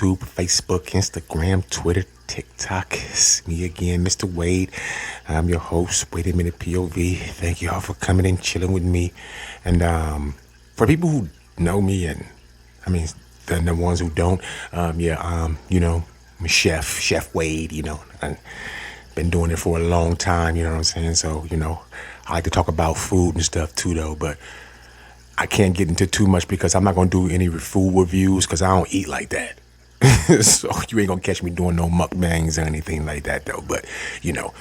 YouTube, Facebook, Instagram, Twitter, TikTok. It's me again, Mr. Wade. I'm your host. Wait a minute, POV. Thank you all for coming and chilling with me. And for people who know me, and I mean the ones who don't, you know, I'm a Chef Wade. You know, I've been doing it for a long time. You know what I'm saying? So you know, I like to talk about food and stuff too, though, but I can't get into too much because I'm not going to do any food reviews because I don't eat like that. So you ain't going to catch me doing no mukbangs or anything like that, though. But, you know,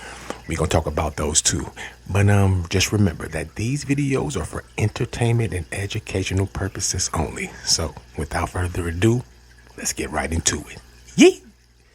we're going to talk about those too. But just remember that these videos are for entertainment and educational purposes only. So without further ado, let's get right into it. Yee!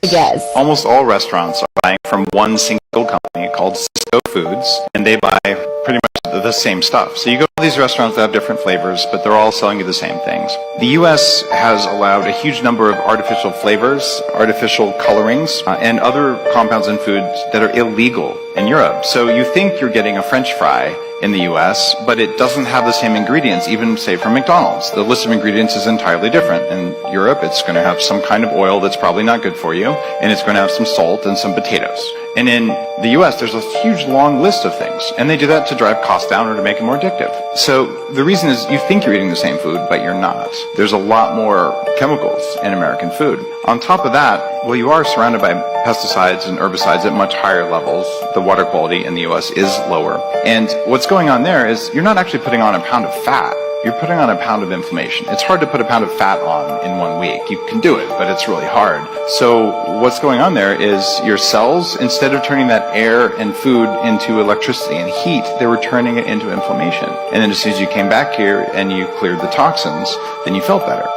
Yes. Almost all restaurants are buying from one single company called Sysco Foods, and they buy pretty much the same stuff. So you go to these restaurants that have different flavors, but they're all selling you the same things. The U.S. has allowed a huge number of artificial flavors, artificial colorings, and other compounds in foods that are illegal in Europe. So you think you're getting a French fry in the US, but it doesn't have the same ingredients, even say from McDonald's. The list of ingredients is entirely different. In Europe, it's going to have some kind of oil that's probably not good for you, and it's going to have some salt and some potatoes. And in the US, there's a huge long list of things, and they do that to drive costs down or to make it more addictive. So the reason is you think you're eating the same food, but you're not. There's a lot more chemicals in American food. On top of that, well, you are surrounded by pesticides and herbicides at much higher levels. The water quality in the US is lower. And what's going on there is you're not actually putting on a pound of fat. You're putting on a pound of inflammation. It's hard to put a pound of fat on in 1 week. You can do it, but it's really hard. So what's going on there is your cells, instead of turning that air and food into electricity and heat, they were turning it into inflammation. And then as soon as you came back here and you cleared the toxins, then you felt better.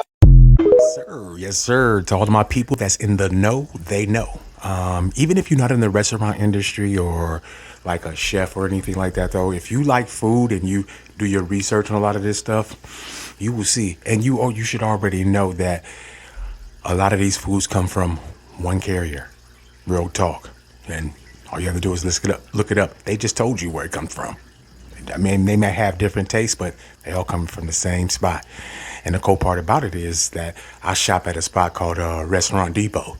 Sir, yes, sir. To all of my people that's in the know, they know. Even if you're not in the restaurant industry or like a chef or anything like that, though, if you like food and you do your research on a lot of this stuff, you will see. And you should already know that a lot of these foods come from one carrier. Real talk. And all you have to do is look it up. They just told you where it comes from. I mean, they may have different tastes, but they all come from the same spot. And the cool part about it is that I shop at a spot called Restaurant Depot.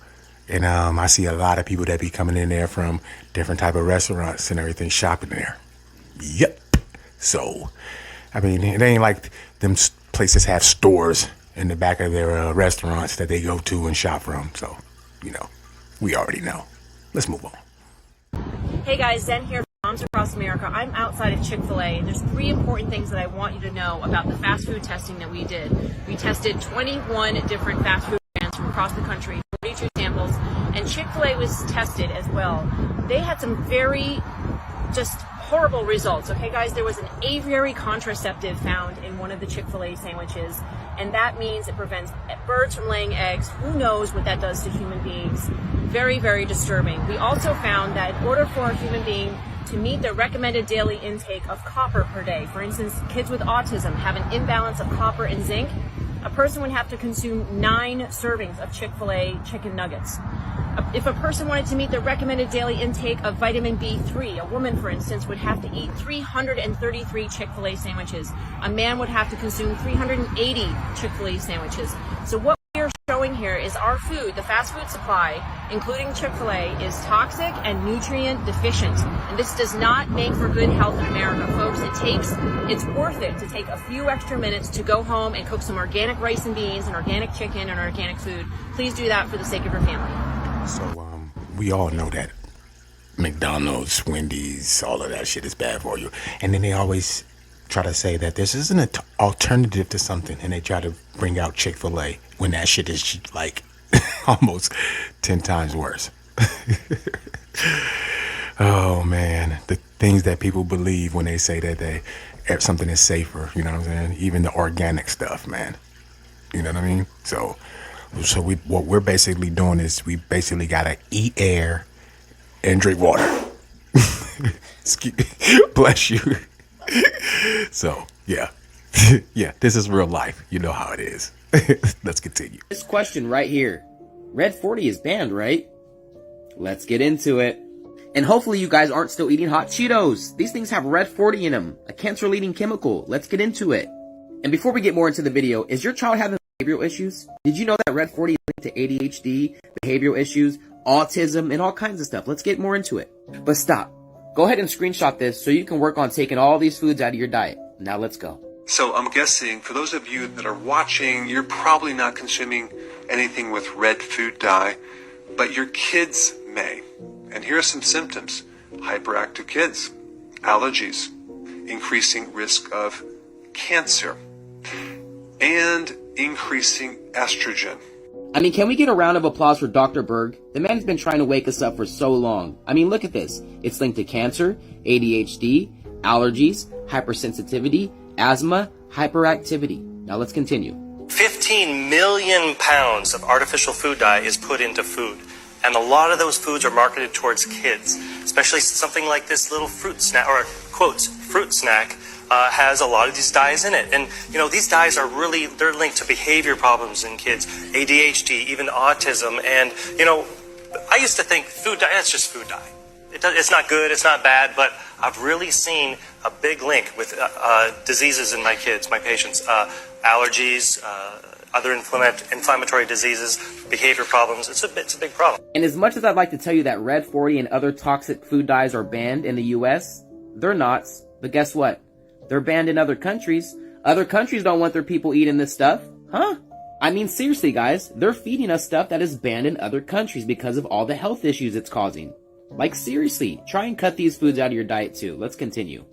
And I see a lot of people that be coming in there from different type of restaurants and everything shopping there. Yep. So, I mean, it ain't like them places have stores in the back of their restaurants that they go to and shop from. So, you know, we already know. Let's move on. Hey guys, Zen here from Moms Across America. I'm outside of Chick-fil-A, and there's 3 important things that I want you to know about the fast food testing that we did. We tested 21 different fast food brands from across the country, 42 samples, and Chick-fil-A was tested as well. They had some very just horrible results. Okay guys, there was an aviary contraceptive found in one of the Chick-fil-A sandwiches, and that means it prevents birds from laying eggs. Who knows what that does to human beings? Very, very disturbing. We also found that in order for a human being to meet the recommended daily intake of copper per day, for instance, kids with autism have an imbalance of copper and zinc, a person would have to consume 9 servings of Chick-fil-A chicken nuggets. If a person wanted to meet the recommended daily intake of vitamin B3, a woman, for instance, would have to eat 333 Chick-fil-A sandwiches. A man would have to consume 380 Chick-fil-A sandwiches. So what we are showing here is our food, the fast food supply, including Chick-fil-A, is toxic and nutrient deficient. And this does not make for good health in America, folks. It's worth it to take a few extra minutes to go home and cook some organic rice and beans and organic chicken and organic food. Please do that for the sake of your family. So, we all know that McDonald's, Wendy's, all of that shit is bad for you. And then they always try to say that this isn't an alternative to something. And they try to bring out Chick-fil-A when that shit is like almost 10 times worse. Oh, man. The things that people believe when they say that something is safer, you know what I'm saying? Even the organic stuff, man. You know what I mean? So what we're basically doing is we basically got to eat air and drink water. Bless you. So, yeah. Yeah, this is real life. You know how it is. Let's continue. This question right here. Red 40 is banned, right? Let's get into it. And hopefully you guys aren't still eating hot Cheetos. These things have Red 40 in them, a cancer-leading chemical. Let's get into it. And before we get more into the video, is your child having behavioral issues? Did you know that Red 40 is linked to ADHD, behavioral issues, autism, and all kinds of stuff? Let's get more into it. But stop. Go ahead and screenshot this so you can work on taking all these foods out of your diet. Now let's go. So I'm guessing for those of you that are watching, you're probably not consuming anything with red food dye, but your kids may. And here are some symptoms. Hyperactive kids, allergies, increasing risk of cancer, and increasing estrogen. I mean, can we get a round of applause for Dr. Berg? The man's been trying to wake us up for so long. I mean, look at this. It's linked to cancer, ADHD, allergies, hypersensitivity, asthma, hyperactivity. Now let's continue. 15 million pounds of artificial food dye is put into food. And a lot of those foods are marketed towards kids, especially something like this little fruit snack, or quotes, fruit snack, has a lot of these dyes in it. And, you know, these dyes are really, they're linked to behavior problems in kids, ADHD, even autism. And, you know, I used to think food dye, that's just food dye. It's not good, it's not bad, but I've really seen a big link with diseases in my kids, my patients, allergies, other inflammatory diseases, behavior problems. It's a big problem. And as much as I'd like to tell you that Red 40 and other toxic food dyes are banned in the US, they're not. But guess what? They're banned in other countries. Other countries don't want their people eating this stuff. Huh? I mean, seriously, guys, they're feeding us stuff that is banned in other countries because of all the health issues it's causing. Like, seriously, try and cut these foods out of your diet too. Let's continue.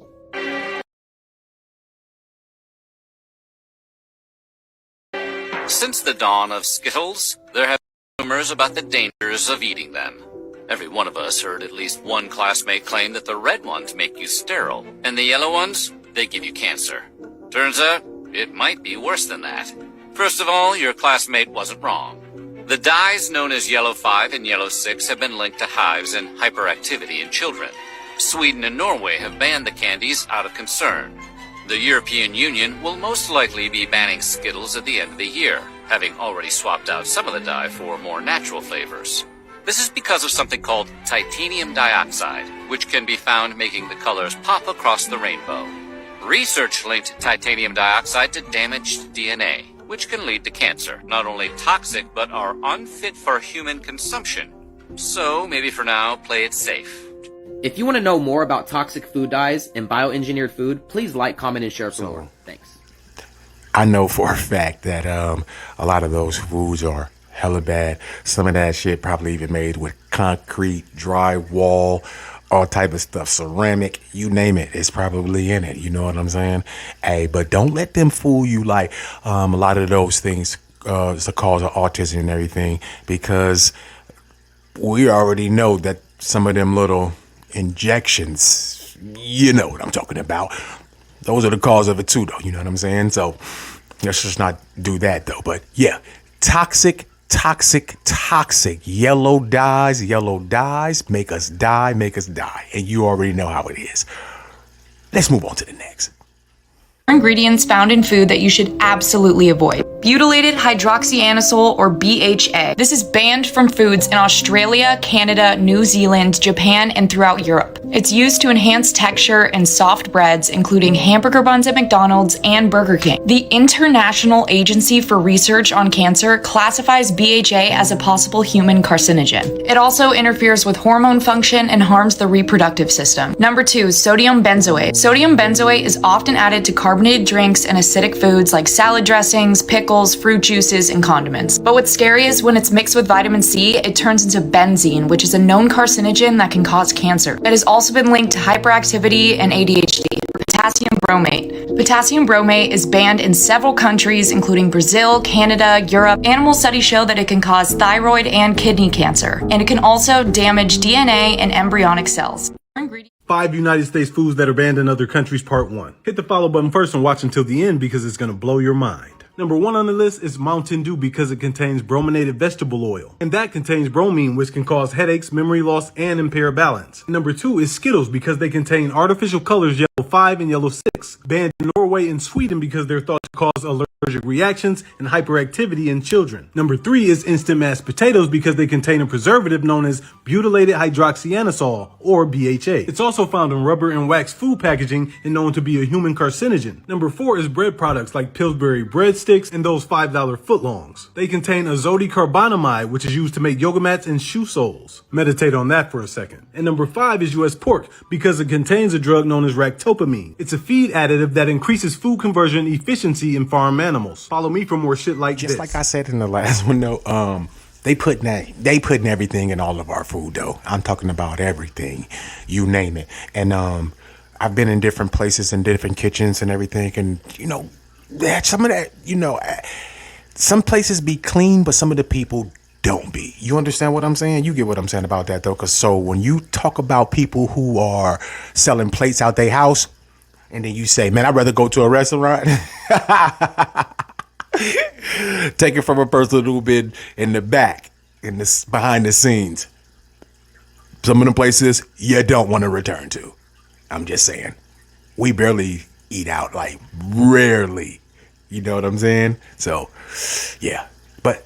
Since the dawn of Skittles, there have been rumors about the dangers of eating them. Every one of us heard at least one classmate claim that the red ones make you sterile, and the yellow ones, they give you cancer. Turns out, it might be worse than that. First of all, your classmate wasn't wrong. The dyes known as Yellow 5 and Yellow 6 have been linked to hives and hyperactivity in children. Sweden and Norway have banned the candies out of concern. The European Union will most likely be banning Skittles at the end of the year, having already swapped out some of the dye for more natural flavors. This is because of something called titanium dioxide, which can be found making the colors pop across the rainbow. Research linked titanium dioxide to damaged DNA, which can lead to cancer, not only toxic but are unfit for human consumption. So maybe for now, play it safe. If you want to know more about toxic food dyes and bioengineered food, please like, comment, and share some more. Thanks. I know for a fact that a lot of those foods are hella bad. Some of that shit probably even made with concrete, drywall, all type of stuff, ceramic, you name it, it's probably in it. You know what I'm saying? Hey, but don't let them fool you like a lot of those things is the cause of autism and everything, because we already know that some of them little injections, you know what I'm talking about, those are the cause of it too, though. You know what I'm saying? So let's just not do that, though. But yeah, toxic yellow dyes make us die, and you already know how it is. Let's move on to the next. Ingredients found in food that you should absolutely avoid. Butylated hydroxyanisole, or BHA. This is banned from foods in Australia, Canada, New Zealand, Japan, and throughout Europe. It's used to enhance texture in soft breads, including hamburger buns at McDonald's and Burger King. The International Agency for Research on Cancer classifies BHA as a possible human carcinogen. It also interferes with hormone function and harms the reproductive system. Number 2, sodium benzoate. Sodium benzoate is often added to carbonated drinks and acidic foods like salad dressings, pickles, fruit juices, and condiments. But what's scary is when it's mixed with vitamin C, it turns into benzene, which is a known carcinogen that can cause cancer. It has also been linked to hyperactivity and ADHD. Potassium bromate. Potassium bromate is banned in several countries, including Brazil, Canada, Europe. Animal studies show that it can cause thyroid and kidney cancer, and it can also damage DNA and embryonic cells. 5 United States foods that are banned in other countries, part 1. Hit the follow button first and watch until the end because it's going to blow your mind. Number 1 on the list is Mountain Dew because it contains brominated vegetable oil. And that contains bromine, which can cause headaches, memory loss, and impair balance. Number 2 is Skittles because they contain artificial colors Yellow 5 and Yellow 6. Banned in Norway and Sweden because they're thought to cause allergic reactions and hyperactivity in children. Number 3 is Instant Mashed Potatoes because they contain a preservative known as butylated hydroxyanisole, or BHA. It's also found in rubber and wax food packaging and known to be a human carcinogen. Number 4 is bread products like Pillsbury breadsticks, sticks and those $5 footlongs. They contain azodicarbonamide, which is used to make yoga mats and shoe soles. Meditate on that for a second. And number 5 is U.S. pork, because it contains a drug known as ractopamine. It's a feed additive that increases food conversion efficiency in farm animals. Follow me for more shit like this. Just like I said in the last one, though, they putting everything in all of our food, though. I'm talking about everything, you name it. And I've been in different places and different kitchens and everything, and some of that, some places be clean, but some of the people don't be. You understand what I'm saying? You get what I'm saying about that, though. Because so when you talk about people who are selling plates out their house, and then you say, man, I'd rather go to a restaurant. Take it from a person who's been in the back, behind the scenes. Some of the places you don't want to return to. I'm just saying. We barely eat out, like rarely. You know what I'm saying? So, yeah. But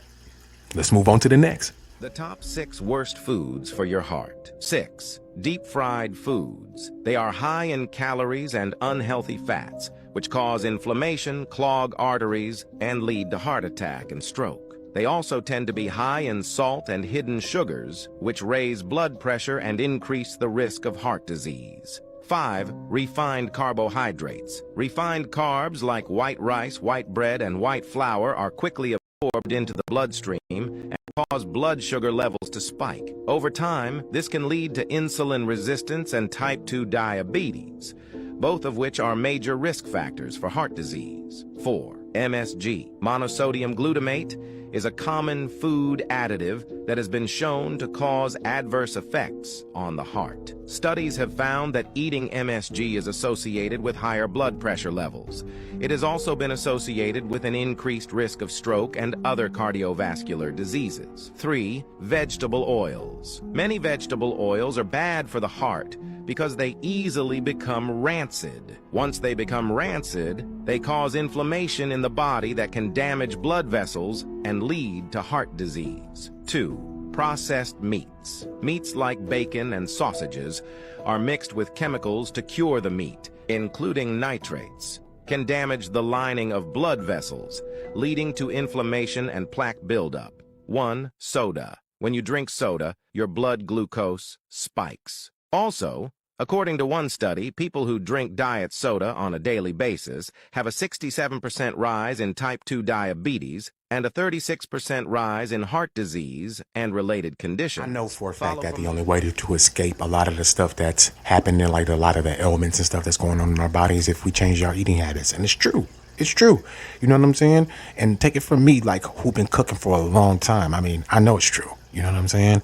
let's move on to the next. The top 6 worst foods for your heart. 6. Deep-fried foods. They are high in calories and unhealthy fats, which cause inflammation, clog arteries, and lead to heart attack and stroke. They also tend to be high in salt and hidden sugars, which raise blood pressure and increase the risk of heart disease. 5. Refined carbohydrates. Refined carbs like white rice, white bread, and white flour are quickly absorbed into the bloodstream and cause blood sugar levels to spike. Over time, this can lead to insulin resistance and type 2 diabetes, both of which are major risk factors for heart disease. 4. MSG, monosodium glutamate, is a common food additive that has been shown to cause adverse effects on the heart. Studies have found that eating MSG is associated with higher blood pressure levels. It has also been associated with an increased risk of stroke and other cardiovascular diseases. 3. Vegetable oils. Many vegetable oils are bad for the heart because they easily become rancid. Once they become rancid, they cause inflammation in the body that can damage blood vessels and lead to heart disease. 2. Processed meats. Meats like bacon and sausages are mixed with chemicals to cure the meat, including nitrates, can damage the lining of blood vessels, leading to inflammation and plaque buildup. 1. Soda. When you drink soda, your blood glucose spikes. Also, according to one study, people who drink diet soda on a daily basis have a 67% rise in type 2 diabetes and a 36% rise in heart disease and related conditions. I know for a fact that the only way to escape a lot of the stuff that's happening, like a lot of the ailments and stuff that's going on in our bodies, if we change our eating habits. And it's true. It's true. You know what I'm saying? And take it from me, like, who've been cooking for a long time. I mean, I know it's true. You know what I'm saying?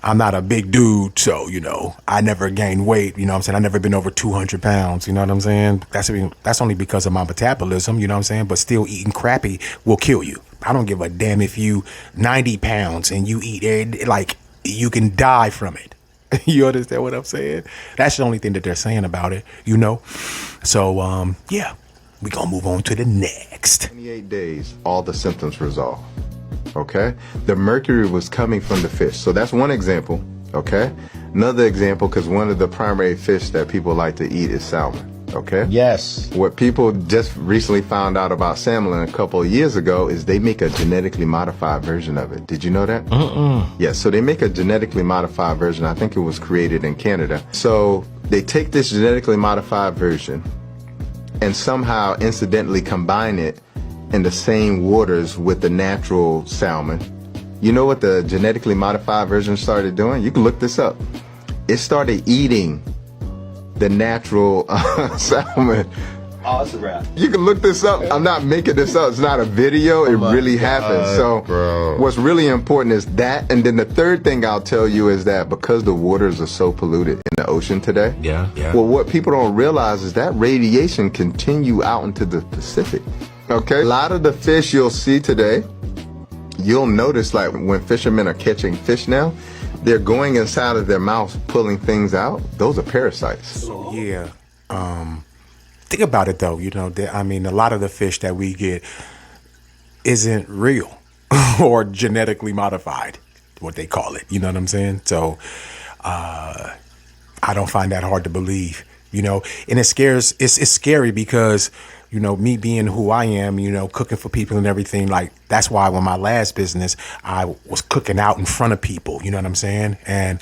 I'm not a big dude, so, I never gained weight, you know what I'm saying? I've never been over 200 pounds, you know what I'm saying? That's only because of my metabolism, you know what I'm saying? But still eating crappy will kill you. I don't give a damn if you 90 pounds and you eat it, like, you can die from it. You understand what I'm saying? That's the only thing that they're saying about it, So, yeah, we gonna move on to the next. 28 days, all the symptoms resolve. Okay, the mercury was coming from the fish, so that's one example. Okay, another example, because one of the primary fish that people like to eat is salmon. Okay, yes, what people just recently found out about salmon a couple of years ago is they make a genetically modified version of it. Did you know that? Yes, so they make a genetically modified version. I think it was created in Canada. So they take this genetically modified version and somehow incidentally combine it in the same waters with the natural salmon. You know what the genetically modified version started doing? You can look this up. It started eating the natural salmon. Oh, it's a wrap. You can look this up. I'm not making this up. It's not a video. It really happened. So what's really important is that. And then the third thing I'll tell you is that because the waters are so polluted in the ocean today, well, what people don't realize is that radiation continue out into the Pacific. Okay, a lot of the fish you'll see today, you'll notice, like, when fishermen are catching fish now, they're going inside of their mouths, pulling things out. Those are parasites. Yeah. Think about it, though. A lot of the fish that we get isn't real or genetically modified, what they call it. You know what I'm saying? So I don't find that hard to believe, and it's scary because you know, me being who I am, you know, cooking for people and everything, like, that's why when my last business, I was cooking out in front of people, you know what I'm saying? And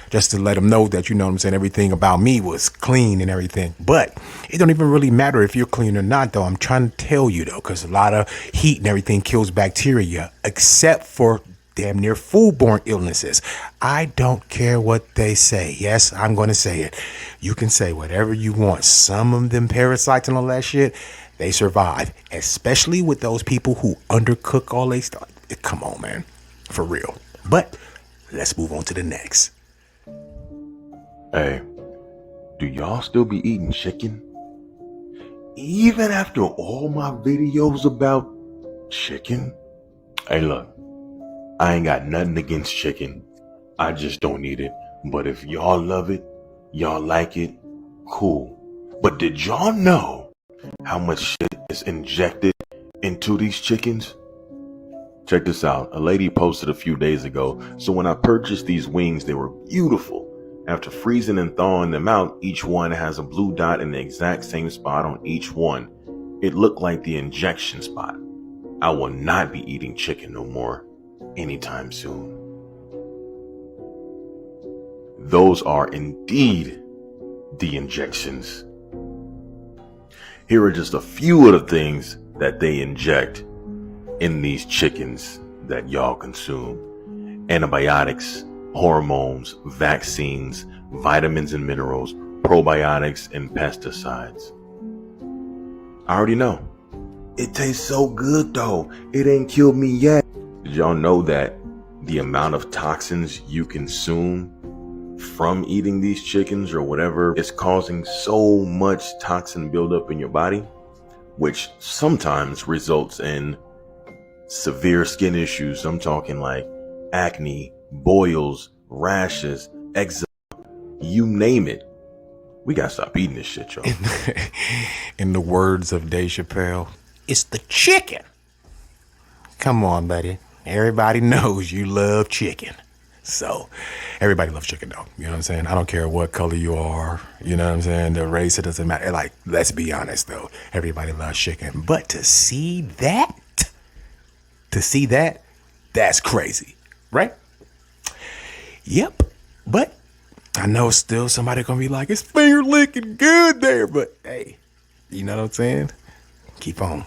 just to let them know that, you know what I'm saying, everything about me was clean and everything. But it don't even really matter if you're clean or not, though. I'm trying to tell you, though, because a lot of heat and everything kills bacteria, except for damn near foodborne illnesses. I don't care what they say. Yes, I'm going to say it. You can say whatever you want. Some of them parasites and all that shit, they survive, especially with those people who undercook all they stuff. Come on, man, for real. But let's move on to the next. Hey, do y'all still be eating chicken? Even after all my videos about chicken? Hey, look, I ain't got nothing against chicken. I just don't eat it. But if y'all love it, y'all like it, cool. But did y'all know how much shit is injected into these chickens? Check this out. A lady posted a few days ago. So when I purchased these wings, they were beautiful. After freezing and thawing them out, each one has a blue dot in the exact same spot on each one. It looked like the injection spot. I will not be eating chicken no more anytime soon. Those are indeed the injections. Here are just a few of the things that they inject in these chickens that y'all consume. Antibiotics, hormones, vaccines, vitamins and minerals, probiotics, and pesticides. I already know. It tastes so good though. It ain't killed me yet. Did y'all know that the amount of toxins you consume from eating these chickens or whatever is causing so much toxin buildup in your body, which sometimes results in severe skin issues? I'm talking like acne, boils, rashes, eczema, you name it. We gotta stop eating this shit, y'all. In the words of Dave Chappelle, it's the chicken. Come on, buddy. Everybody knows you love chicken. So everybody loves chicken though. You know what I'm saying? I don't care what color you are. You know what I'm saying? The race, it doesn't matter. Like, let's be honest though. Everybody loves chicken. But to see that, that's crazy. Right? Yep. But I know still somebody gonna be like, it's finger licking good there. But hey, you know what I'm saying? Keep on.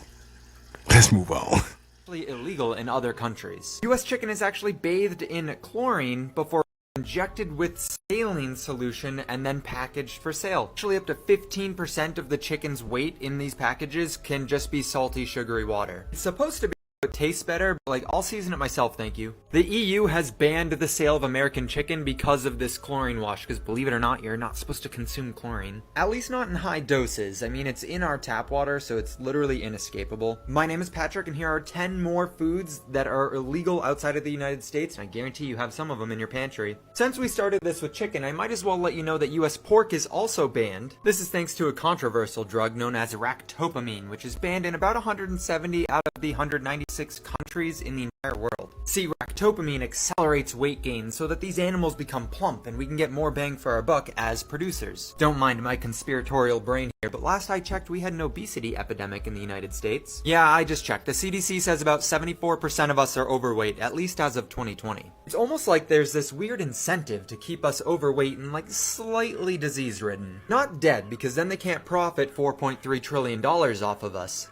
Let's move on. Illegal in other countries. U.S. chicken is actually bathed in chlorine before injected with saline solution and then packaged for sale. Actually, up to 15% of the chicken's weight in these packages can just be salty, sugary water. It's supposed to be it tastes better, but like, I'll season it myself, thank you. The EU has banned the sale of American chicken because of this chlorine wash, because believe it or not, you're not supposed to consume chlorine. At least not in high doses. I mean, it's in our tap water, so it's literally inescapable. My name is Patrick, and here are 10 more foods that are illegal outside of the United States, and I guarantee you have some of them in your pantry. Since we started this with chicken, I might as well let you know that US pork is also banned. This is thanks to a controversial drug known as ractopamine, which is banned in about 170 out of the 196 countries in the entire world. See, ractopamine accelerates weight gain so that these animals become plump and we can get more bang for our buck as producers. Don't mind my conspiratorial brain here, but last I checked we had an obesity epidemic in the United States. Yeah, I just checked. The CDC says about 74% of us are overweight, at least as of 2020. It's almost like there's this weird incentive to keep us overweight and like slightly disease-ridden. Not dead, because then they can't profit $4.3 trillion off of us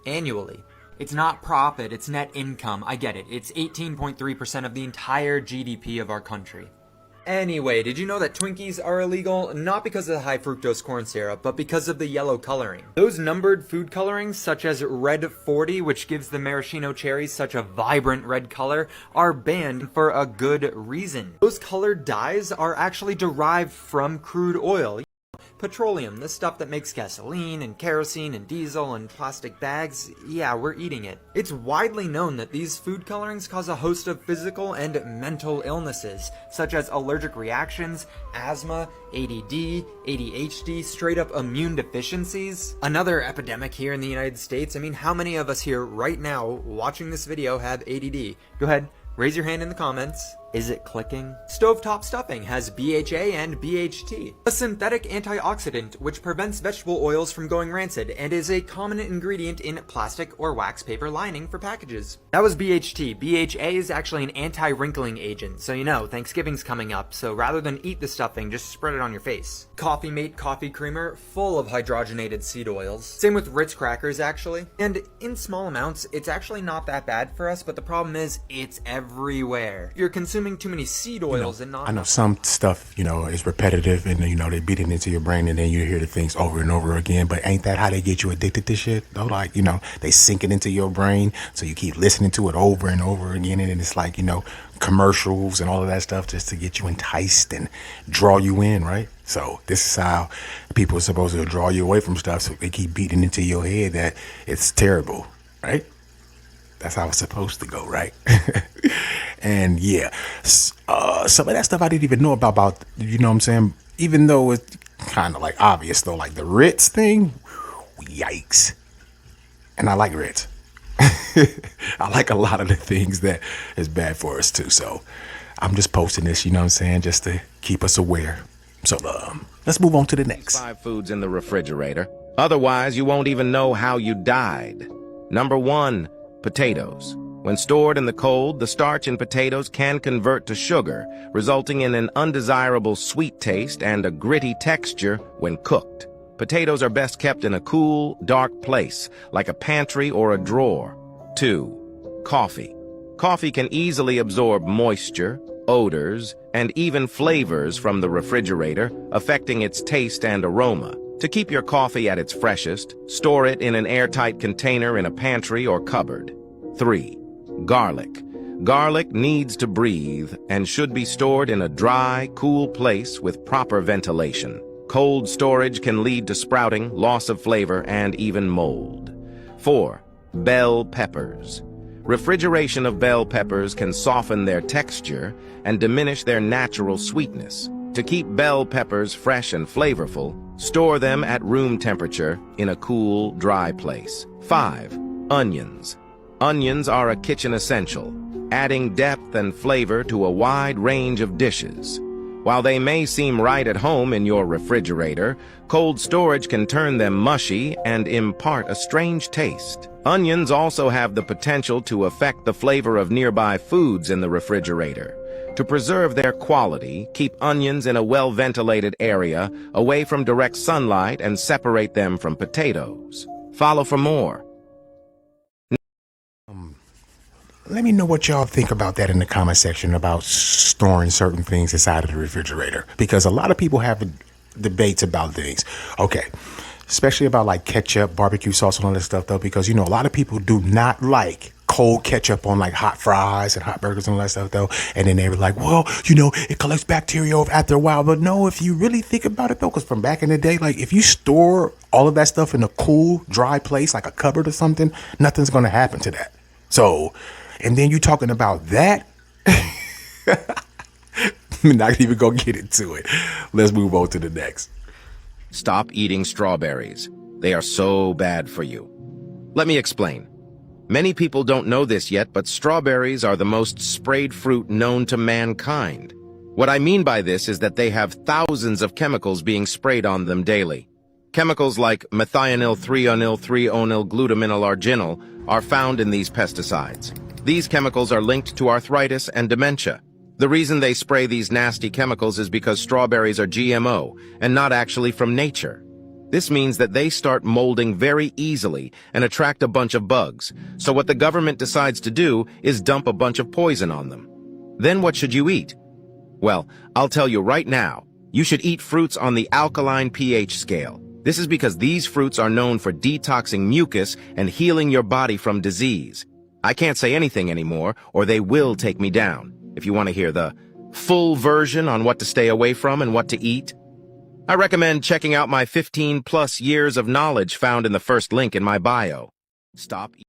annually. It's not profit, it's net income. I get it. It's 18.3% of the entire GDP of our country. Anyway, did you know that Twinkies are illegal? Not because of the high fructose corn syrup, but because of the yellow coloring. Those numbered food colorings, such as Red 40, which gives the maraschino cherries such a vibrant red color, are banned for a good reason. Those colored dyes are actually derived from crude oil. Petroleum, the stuff that makes gasoline and kerosene and diesel and plastic bags, yeah, we're eating it. It's widely known that these food colorings cause a host of physical and mental illnesses, such as allergic reactions, asthma, ADD, ADHD, straight up immune deficiencies. Another epidemic here in the United States. I mean, how many of us here right now watching this video have ADD? Go ahead, raise your hand in the comments. Is it clicking? Stovetop stuffing has BHA and BHT, a synthetic antioxidant which prevents vegetable oils from going rancid and is a common ingredient in plastic or wax paper lining for packages. That was BHT. BHA is actually an anti-wrinkling agent, so you know, Thanksgiving's coming up, so rather than eat the stuffing, just spread it on your face. Coffee Mate coffee creamer, full of hydrogenated seed oils. Same with Ritz crackers, actually. And in small amounts, it's actually not that bad for us, but the problem is, it's everywhere. You're consuming too many seed oils and not... I know some stuff, is repetitive and, they beat it into your brain and then you hear the things over and over again. But ain't that how they get you addicted to shit? Though, like, they sink it into your brain. So you keep listening to it over and over again. And it's like, commercials and all of that stuff just to get you enticed and draw you in, right? So this is how people are supposed to draw you away from stuff. So they keep beating into your head that it's terrible, right? That's how it's supposed to go, right? And yeah, some of that stuff I didn't even know about, you know what I'm saying? Even though it's kind of like obvious though, like the Ritz thing, yikes. And I like Ritz. I like a lot of the things that is bad for us too. So I'm just posting this, you know what I'm saying? Just to keep us aware. So let's move on to the next. 5 foods in the refrigerator. Otherwise, you won't even know how you died. Number 1, potatoes. When stored in the cold, the starch in potatoes can convert to sugar, resulting in an undesirable sweet taste and a gritty texture when cooked. Potatoes are best kept in a cool, dark place, like a pantry or a drawer. 2, coffee. Coffee can easily absorb moisture, odors, and even flavors from the refrigerator, affecting its taste and aroma. To keep your coffee at its freshest, store it in an airtight container in a pantry or cupboard. 3, garlic. Garlic needs to breathe and should be stored in a dry, cool place with proper ventilation. Cold storage can lead to sprouting, loss of flavor, and even mold. 4, bell peppers. Refrigeration of bell peppers can soften their texture and diminish their natural sweetness. To keep bell peppers fresh and flavorful, store them at room temperature in a cool, dry place. 5, onions. Onions are a kitchen essential, adding depth and flavor to a wide range of dishes. While they may seem right at home in your refrigerator, cold storage can turn them mushy and impart a strange taste. Onions also have the potential to affect the flavor of nearby foods in the refrigerator. To preserve their quality, keep onions in a well-ventilated area, away from direct sunlight, and separate them from potatoes. Follow for more. Let me know what y'all think about that in the comment section about storing certain things inside of the refrigerator. Because a lot of people have debates about things. Okay. Especially about like ketchup, barbecue sauce, and all that stuff though. Because, a lot of people do not like cold ketchup on like hot fries and hot burgers and all that stuff though. And then they were like, well, it collects bacteria after a while. But no, if you really think about it though, because from back in the day, like if you store all of that stuff in a cool, dry place, like a cupboard or something, nothing's going to happen to that. So... and then you talking about that? I'm not even going to get into it. Let's move on to the next. Stop eating strawberries. They are so bad for you. Let me explain. Many people don't know this yet, but strawberries are the most sprayed fruit known to mankind. What I mean by this is that they have thousands of chemicals being sprayed on them daily. Chemicals like methionine 3-onyl 3-onyl glutaminyl arginal are found in these pesticides. These chemicals are linked to arthritis and dementia. The reason they spray these nasty chemicals is because strawberries are GMO and not actually from nature. This means that they start molding very easily and attract a bunch of bugs. So what the government decides to do is dump a bunch of poison on them. Then what should you eat? Well, I'll tell you right now, you should eat fruits on the alkaline pH scale. This is because these fruits are known for detoxing mucus and healing your body from disease. I can't say anything anymore, or they will take me down. If you want to hear the full version on what to stay away from and what to eat, I recommend checking out my 15+ years of knowledge found in the first link in my bio. Stop eating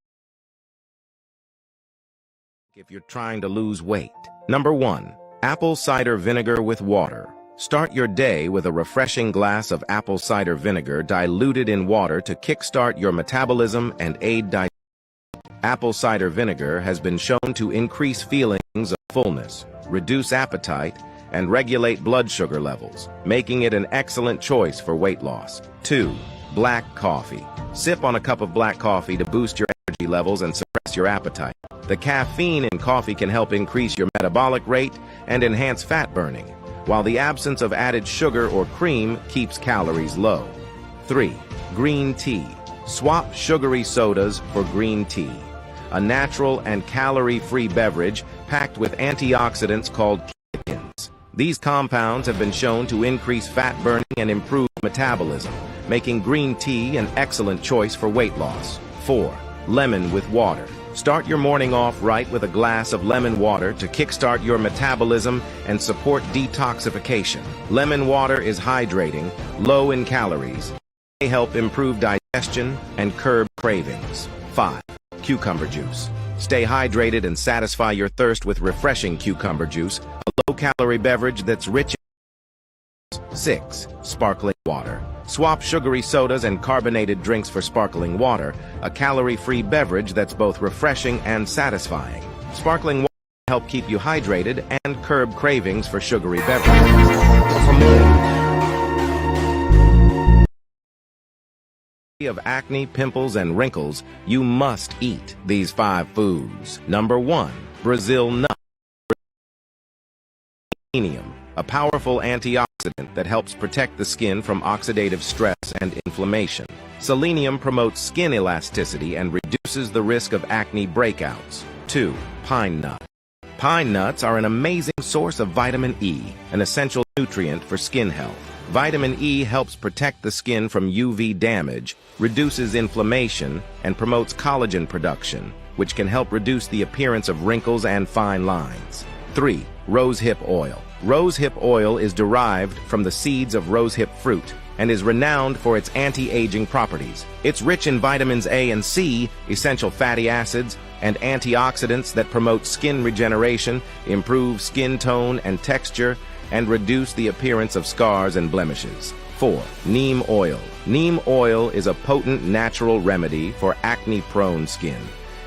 if you're trying to lose weight. Number 1, apple cider vinegar with water. Start your day with a refreshing glass of apple cider vinegar diluted in water to kickstart your metabolism and aid digestion. Apple cider vinegar has been shown to increase feelings of fullness, reduce appetite, and regulate blood sugar levels, making it an excellent choice for weight loss. 2. Black coffee. Sip on a cup of black coffee to boost your energy levels and suppress your appetite. The caffeine in coffee can help increase your metabolic rate and enhance fat burning, while the absence of added sugar or cream keeps calories low. 3. Green tea. Swap sugary sodas for green tea, a natural and calorie-free beverage packed with antioxidants called catechins. These compounds have been shown to increase fat burning and improve metabolism, making green tea an excellent choice for weight loss. 4. Lemon with water. Start your morning off right with a glass of lemon water to kickstart your metabolism and support detoxification. Lemon water is hydrating, low in calories, may help improve digestion and curb cravings. 5. Cucumber juice. Stay hydrated and satisfy your thirst with refreshing cucumber juice, a low-calorie beverage that's rich in 6. Sparkling water. Swap sugary sodas and carbonated drinks for sparkling water, a calorie-free beverage that's both refreshing and satisfying. Sparkling water will help keep you hydrated and curb cravings for sugary beverages. For more of acne, pimples, and wrinkles, you must eat these 5 foods. Number 1. Brazil nut. Selenium, a powerful antioxidant that helps protect the skin from oxidative stress and inflammation. Selenium promotes skin elasticity and reduces the risk of acne breakouts. 2. Pine nut. Pine nuts are an amazing source of vitamin E, an essential nutrient for skin health. Vitamin E helps protect the skin from UV damage, reduces inflammation, and promotes collagen production, which can help reduce the appearance of wrinkles and fine lines. 3. Rosehip oil. Rosehip oil is derived from the seeds of rosehip fruit and is renowned for its anti-aging properties. It's rich in vitamins A and C, essential fatty acids, and antioxidants that promote skin regeneration, improve skin tone and texture, and reduce the appearance of scars and blemishes. 4. Neem oil. Neem oil is a potent natural remedy for acne-prone skin.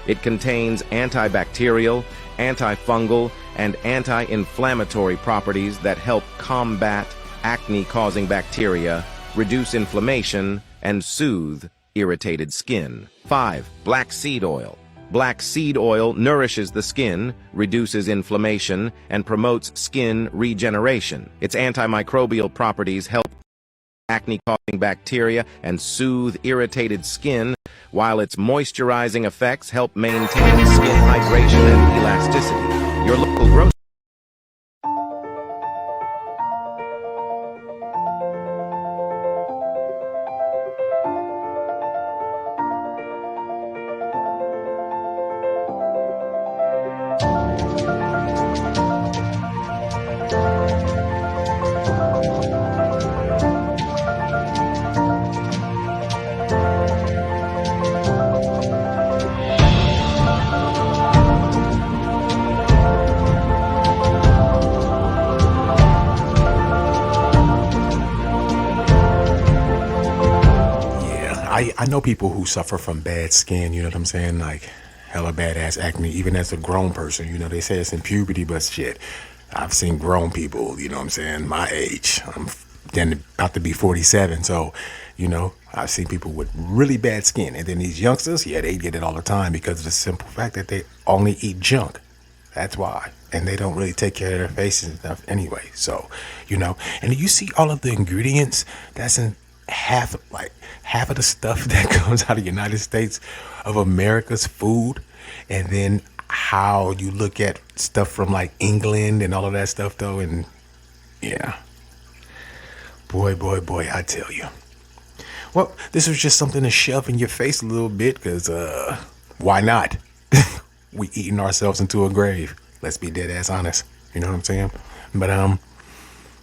It contains antibacterial, antifungal, and anti-inflammatory properties that help combat acne-causing bacteria, reduce inflammation, and soothe irritated skin. 5. Black seed oil. Black seed oil nourishes the skin, reduces inflammation, and promotes skin regeneration. Its antimicrobial properties help acne-causing bacteria and soothe irritated skin, while its moisturizing effects help maintain skin hydration and elasticity. Your local grocery I know people who suffer from bad skin, you know what I'm saying? Like hella badass acne, even as a grown person. You know, they say it's in puberty, but shit, I've seen grown people, you know what I'm saying, my age. I'm then about to be 47, so, you know, I've seen people with really bad skin. And then these youngsters, yeah, they get it all the time because of the simple fact that they only eat junk. That's why. And they don't really take care of their faces and stuff anyway. So, you know, and you see all of the ingredients that's in half of the stuff that comes out of the United States of America's food, and then how you look at stuff from like England and all of that stuff though, and yeah, boy, I tell you. Well, this was just something to shove in your face a little bit, because why not? We eating ourselves into a grave. Let's be dead ass honest. You know what I'm saying? But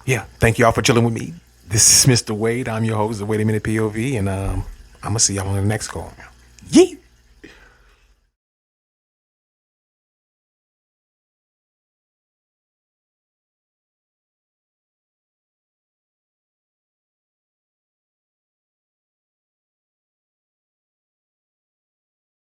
yeah, thank y'all for chilling with me. This is Mr. Wade. I'm your host of Wait a Minute POV, and I'm gonna see y'all on the next call. Yeah.